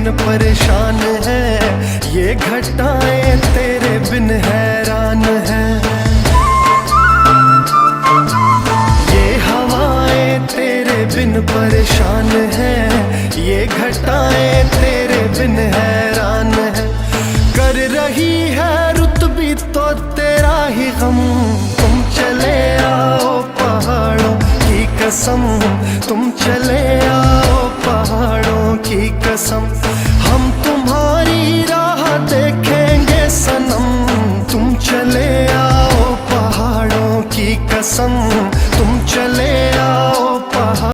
बिन परेशान है, ये घटाएं तेरे बिन हैरान है। ये हवाएं तेरे बिन परेशान है, ये घटाएं तेरे बिन हैरान है। कर रही है रुत भी तो तेरा ही गम, तुम चले आओ पहाड़ों की कसम, तुम चले आओ पहाड़ों की कसम। हम तुम्हारी राह देखेंगे सनम, तुम चले आओ पहाड़ों की कसम, तुम चले आओ।